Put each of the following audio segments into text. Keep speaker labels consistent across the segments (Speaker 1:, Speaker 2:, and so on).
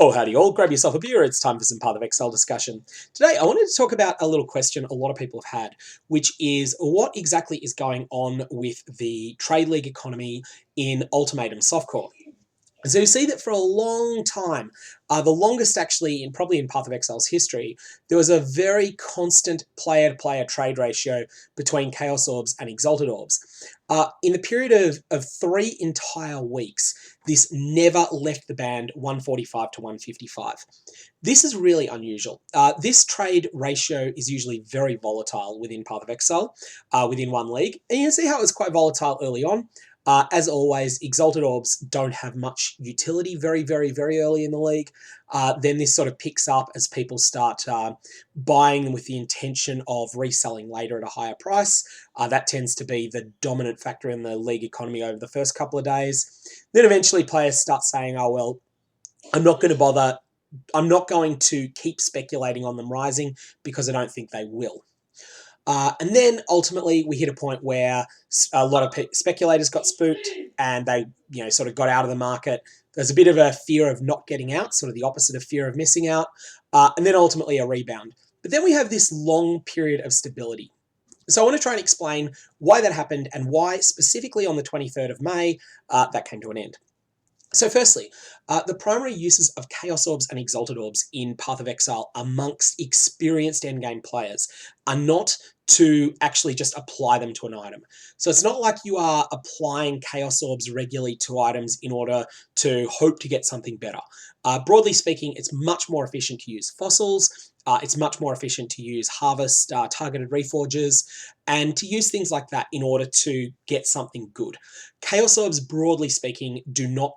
Speaker 1: Oh, howdy all. Grab yourself a beer. It's time for some Path of Exile discussion. Today, I wanted to talk about a little question a lot of people have had, which is what exactly is going on with the Trade League economy in Ultimatum softcore. So you see that for a long time, the longest actually, probably in Path of Exile's history, there was a very constant player-to-player trade ratio between Chaos Orbs and Exalted Orbs. In the period of 3 entire weeks, this never left the band 145 to 155. This is really unusual. This trade ratio is usually very volatile within Path of Exile, within one league. And you can see how it was quite volatile early on. As always, Exalted Orbs don't have much utility very early in the league. Then this sort of picks up as people start buying them with the intention of reselling later at a higher price. That tends to be the dominant factor in the league economy over the first couple of days. Then eventually players start saying, oh, well, I'm not going to bother. I'm not going to keep speculating on them rising because I don't think they will. And then ultimately we hit a point where a lot of speculators got spooked and they, sort of got out of the market. There's a bit of a fear of not getting out, sort of the opposite of fear of missing out, and then ultimately a rebound. But then we have this long period of stability. So I want to try and explain why that happened and why specifically on the 23rd of May that came to an end. So firstly, the primary uses of Chaos Orbs and Exalted Orbs in Path of Exile amongst experienced endgame players are not to actually just apply them to an item. So it's not like you are applying Chaos Orbs regularly to items in order to hope to get something better. Broadly speaking, it's much more efficient to use fossils, it's much more efficient to use harvest targeted reforges, and to use things like that in order to get something good. Chaos Orbs, broadly speaking, do not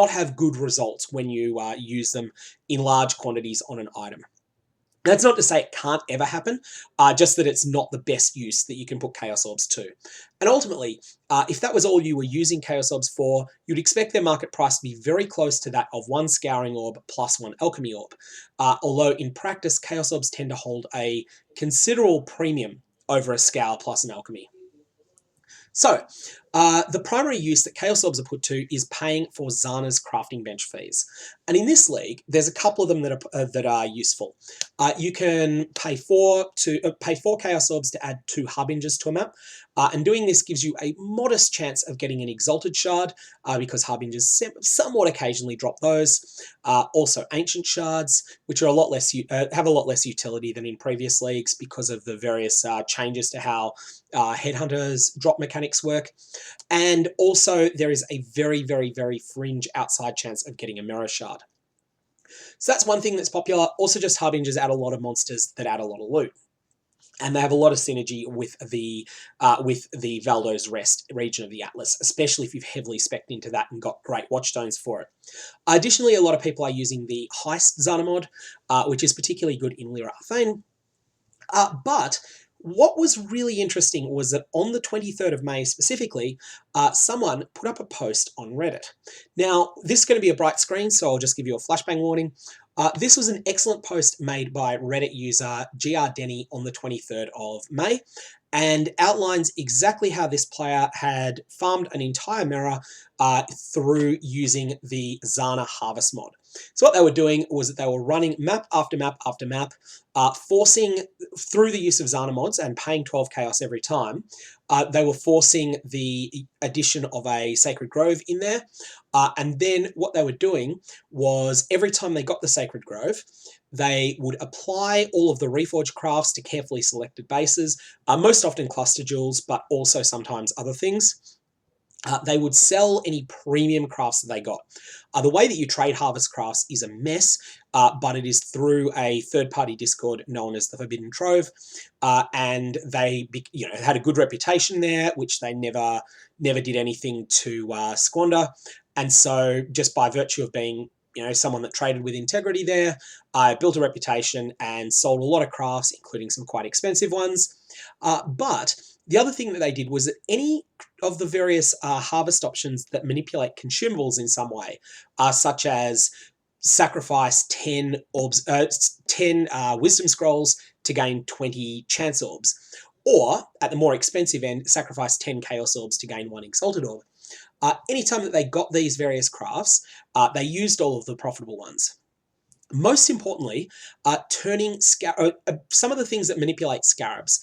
Speaker 1: have good results when you use them in large quantities on an item. That's not to say it can't ever happen, just that it's not the best use that you can put Chaos Orbs to. And ultimately, if that was all you were using Chaos Orbs for, you'd expect their market price to be very close to that of 1 Scouring Orb plus 1 Alchemy Orb. Although in practice, Chaos Orbs tend to hold a considerable premium over a Scour plus an Alchemy. So, the primary use that Chaos Orbs are put to is paying for Zana's crafting bench fees. And in this league, there's a couple of them that are useful. You can pay 4 Chaos Orbs to add 2 Harbingers to a map. And doing this gives you a modest chance of getting an Exalted Shard, because Harbingers somewhat occasionally drop those. Also Ancient Shards, which are have a lot less utility than in previous leagues because of the various changes to how Headhunters drop mechanics work. And also there is a very fringe outside chance of getting a Mirror Shard. So that's one thing that's popular. Also just Harbingers add a lot of monsters that add a lot of loot. And they have a lot of synergy with the Valdo's Rest region of the Atlas, especially if you've heavily spec'd into that and got great watchstones for it. Additionally, a lot of people are using the Heist Zana mod, which is particularly good in Lyra Arthane. But what was really interesting was that on the 23rd of May specifically, someone put up a post on Reddit. Now, this is going to be a bright screen, so I'll just give you a flashbang warning. This was an excellent post made by Reddit user GrDenny on the 23rd of May, and outlines exactly how this player had farmed an entire mirror through using the Zana Harvest mod. So what they were doing was that they were running map after map after map, forcing, through the use of Zana mods and paying 12 chaos every time, they were forcing the addition of a Sacred Grove in there. And then what they were doing was every time they got the Sacred Grove, they would apply all of the Reforged crafts to carefully selected bases, most often cluster jewels, but also sometimes other things. They would sell any premium crafts that they got. The way that you trade harvest crafts is a mess, but it is through a third-party Discord known as the Forbidden Trove, and they, had a good reputation there, which they never did anything to squander. And so, just by virtue of being, someone that traded with integrity there, I built a reputation and sold a lot of crafts, including some quite expensive ones. But the other thing that they did was that any of the various harvest options that manipulate consumables in some way, such as sacrifice 10 orbs, 10 wisdom scrolls to gain 20 chance orbs, or at the more expensive end, sacrifice 10 chaos orbs to gain 1 exalted orb. Anytime that they got these various crafts, they used all of the profitable ones. Most importantly, turning some of the things that manipulate scarabs.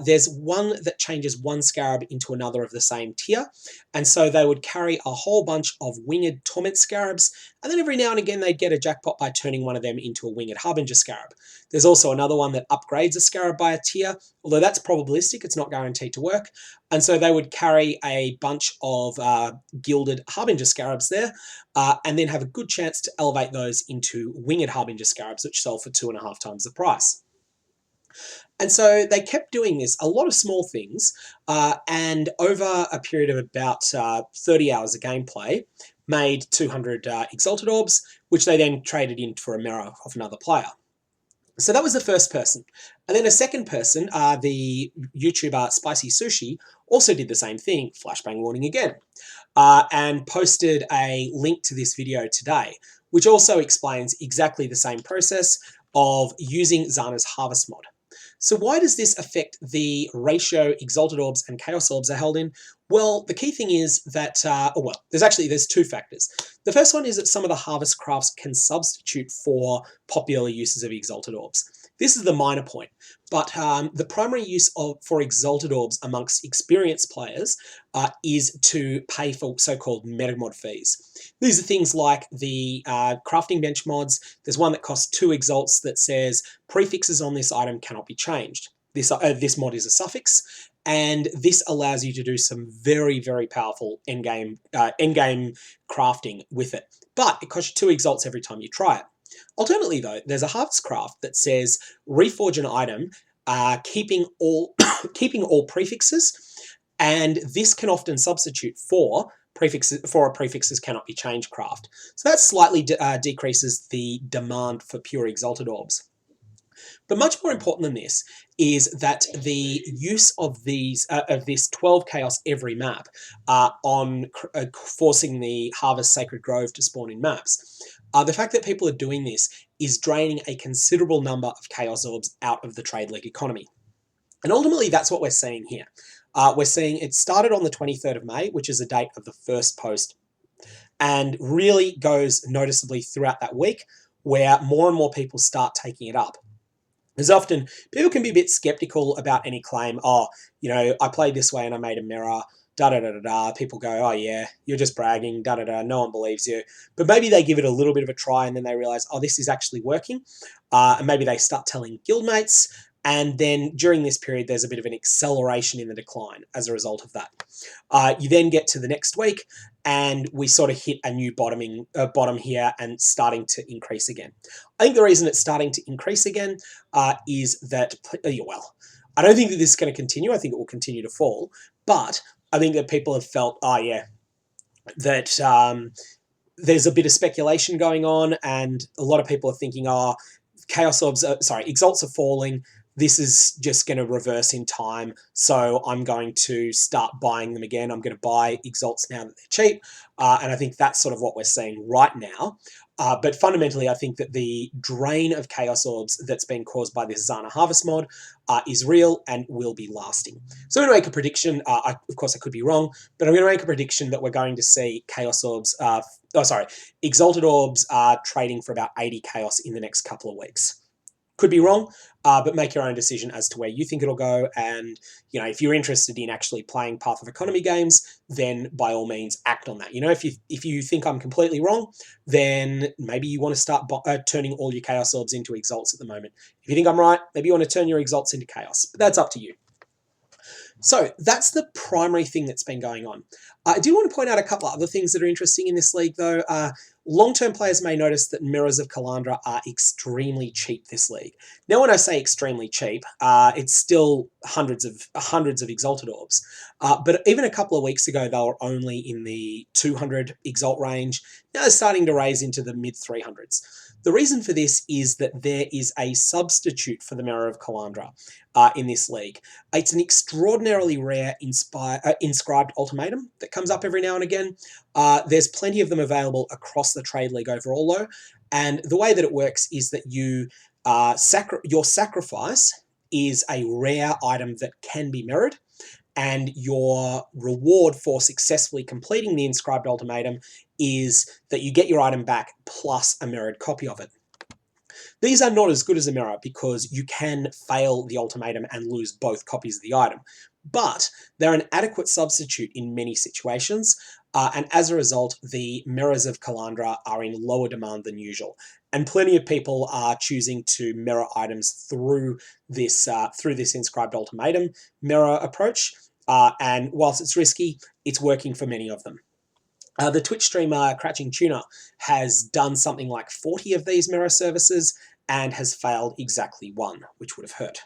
Speaker 1: There's one that changes one scarab into another of the same tier, and so they would carry a whole bunch of winged torment scarabs, and then every now and again they'd get a jackpot by turning one of them into a winged harbinger scarab. There's also another one that upgrades a scarab by a tier, although that's probabilistic, it's not guaranteed to work, and so they would carry a bunch of gilded harbinger scarabs there, and then have a good chance to elevate those into winged harbinger scarabs, which sell for 2.5 times the price. And so they kept doing this, a lot of small things, and over a period of about 30 hours of gameplay, made 200 exalted orbs, which they then traded in for a mirror of another player. So that was the first person. And then a second person, the YouTuber Spicy Sushi, also did the same thing, flashbang warning again, and posted a link to this video today, which also explains exactly the same process of using Zana's harvest mod. So why does this affect the ratio exalted orbs and chaos orbs are held in? Well, the key thing is that, there's two factors. The first one is that some of the harvest crafts can substitute for popular uses of exalted orbs. This is the minor point, but the primary use for exalted orbs amongst experienced players is to pay for so-called metamod fees. These are things like the crafting bench mods. There's one that costs 2 exalts that says prefixes on this item cannot be changed. This mod is a suffix, and this allows you to do some very, very powerful endgame crafting with it. But it costs you 2 exalts every time you try it. Alternately, though, there's a harvest craft that says reforge an item, keeping all prefixes, and this can often substitute for a prefixes cannot be changed craft. So that slightly decreases the demand for pure exalted orbs. But much more important than this is that the use of this 12 chaos every map on forcing the Harvest Sacred Grove to spawn in maps. The fact that people are doing this is draining a considerable number of chaos orbs out of the Trade League economy. And ultimately, that's what we're seeing here. We're seeing it started on the 23rd of May, which is the date of the first post, and really goes noticeably throughout that week, where more and more people start taking it up. There's often, people can be a bit skeptical about any claim, oh, I played this way and I made a mirror, da-da-da-da-da. People go, oh yeah, you're just bragging, da-da-da, no one believes you. But maybe they give it a little bit of a try and then they realize, oh, this is actually working. And maybe they start telling guildmates, and then during this period, there's a bit of an acceleration in the decline as a result of that. You then get to the next week, and we sort of hit a new bottom here and starting to increase again. I think the reason it's starting to increase again is that, I don't think that this is going to continue. I think it will continue to fall, but I think that people have felt, oh yeah, that there's a bit of speculation going on, and a lot of people are thinking, oh, exalts are falling. This is just going to reverse in time, so I'm going to start buying them again. I'm going to buy exalts now that they're cheap, and I think that's sort of what we're seeing right now. But fundamentally, I think that the drain of chaos orbs that's been caused by this Zana harvest mod is real and will be lasting. So I'm going to make a prediction. Of course, I could be wrong, but I'm going to make a prediction that we're going to see chaos orbs, exalted orbs trading for about 80 chaos in the next couple of weeks. Could be wrong, but make your own decision as to where you think it'll go. And, if you're interested in actually playing Path of Economy games, then by all means act on that. If you think I'm completely wrong, then maybe you want to start turning all your Chaos Orbs into Exalts at the moment. If you think I'm right, maybe you want to turn your Exalts into Chaos, but that's up to you. So that's the primary thing that's been going on. I do want to point out a couple of other things that are interesting in this league, though. Long-term players may notice that Mirrors of Kalandra are extremely cheap this league. Now, when I say extremely cheap, it's still hundreds of Exalted Orbs. But even a couple of weeks ago, they were only in the 200 Exalt range. Now they're starting to raise into the mid-300s. The reason for this is that there is a substitute for the Mirror of Kalandra in this league. It's an extraordinarily rare inscribed ultimatum that comes up every now and again. There's plenty of them available across the Trade League overall, though, and the way that it works is that your sacrifice is a rare item that can be mirrored, and your reward for successfully completing the inscribed ultimatum is that you get your item back plus a mirrored copy of it. These are not as good as a mirror because you can fail the ultimatum and lose both copies of the item, but they're an adequate substitute in many situations, and as a result, the mirrors of Kalandra are in lower demand than usual, and plenty of people are choosing to mirror items through this inscribed ultimatum mirror approach, and whilst it's risky, it's working for many of them. The Twitch streamer Crouching Tuna has done something like 40 of these mirror services and has failed exactly one, which would have hurt.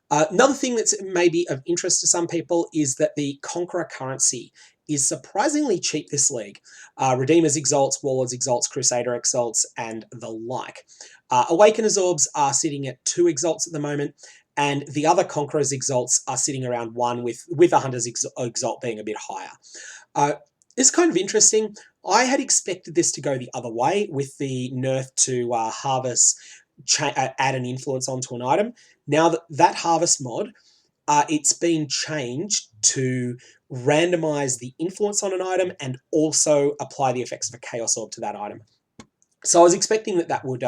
Speaker 1: Another thing that's maybe of interest to some people is that the Conqueror currency is surprisingly cheap this league. Redeemers Exalts, Warlords Exalts, Crusader Exalts, and the like. Awakeners Orbs are sitting at 2 Exalts at the moment, and the other Conquerors Exalts are sitting around 1, with a Hunter's Exalt being a bit higher. It's kind of interesting. I had expected this to go the other way with the nerf to harvest, add an influence onto an item. Now that harvest mod, it's been changed to randomize the influence on an item and also apply the effects of a Chaos Orb to that item. So I was expecting that would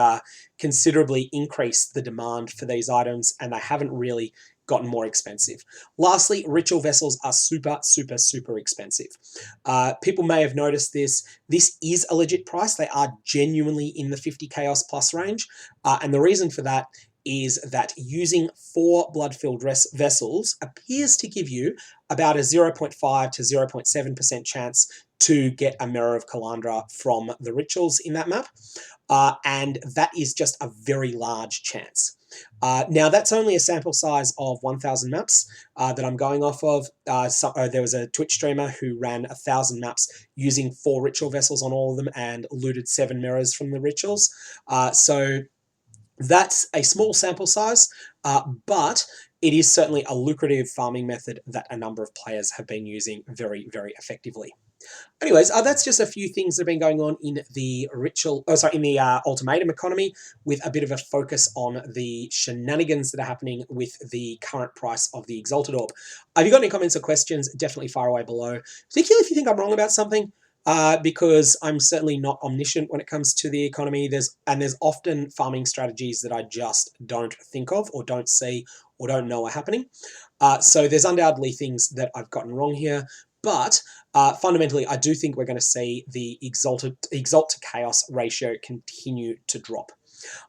Speaker 1: considerably increase the demand for these items, and they haven't really gotten more expensive. Lastly, ritual vessels are super, super, super expensive. People may have noticed this. This is a legit price. They are genuinely in the 50 Chaos Plus range, and the reason for that is that using 4 blood-filled vessels appears to give you about a 0.5 to 0.7% chance to get a Mirror of Kalandra from the rituals in that map, and that is just a very large chance. Now, that's only a sample size of 1,000 maps that I'm going off of. There was a Twitch streamer who ran 1,000 maps using 4 ritual vessels on all of them and looted 7 mirrors from the rituals. So that's a small sample size, but it is certainly a lucrative farming method that a number of players have been using very, very effectively. Anyways, that's just a few things that have been going on in the ultimatum economy, with a bit of a focus on the shenanigans that are happening with the current price of the Exalted Orb. If you've got any comments or questions, definitely fire away below, particularly if you think I'm wrong about something. Because I'm certainly not omniscient when it comes to the economy. There's often farming strategies that I just don't think of or don't see or don't know are happening. So there's undoubtedly things that I've gotten wrong here, but fundamentally, I do think we're going to see the Exalt to Chaos ratio continue to drop.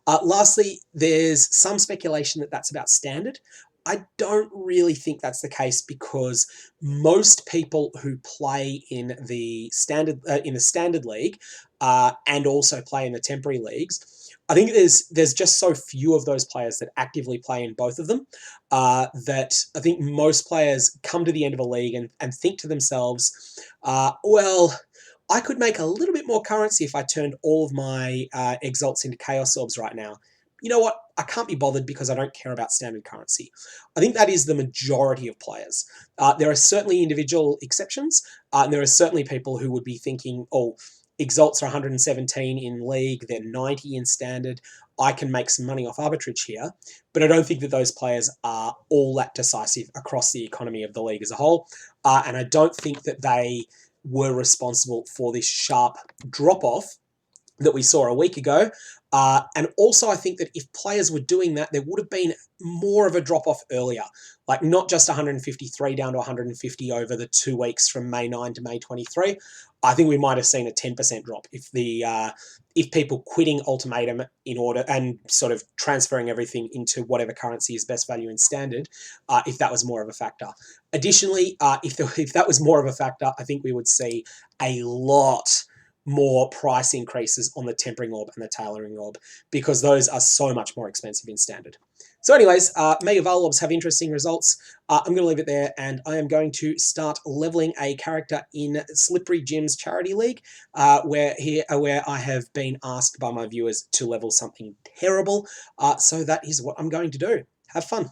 Speaker 1: Lastly, there's some speculation that that's about standard. I don't really think that's the case because most people who play in the standard league and also play in the temporary leagues, I think there's just so few of those players that actively play in both of them that I think most players come to the end of a league and think to themselves, well, I could make a little bit more currency if I turned all of my Exalts into Chaos Orbs right now. You know what? I can't be bothered because I don't care about standard currency. I think that is the majority of players. There are certainly individual exceptions, and there are certainly people who would be thinking, oh, Exalts are 117 in League, they're 90 in Standard, I can make some money off arbitrage here, but I don't think that those players are all that decisive across the economy of the League as a whole, and I don't think that they were responsible for this sharp drop-off that we saw a week ago. And also, I think that if players were doing that, there would have been more of a drop-off earlier, like not just 153 down to 150 over the 2 weeks from May 9 to May 23. I think we might have seen a 10% drop if people quitting Ultimatum in order and sort of transferring everything into whatever currency is best value in Standard, if that was more of a factor. Additionally, if that was more of a factor, I think we would see a lot more price increases on the Tempering Orb and the Tailoring Orb, because those are so much more expensive in Standard. So anyways, Mega Val Orbs have interesting results. I'm going to leave it there, and I am going to start leveling a character in Slippery Jim's Charity League, where I have been asked by my viewers to level something terrible. So that is what I'm going to do. Have fun.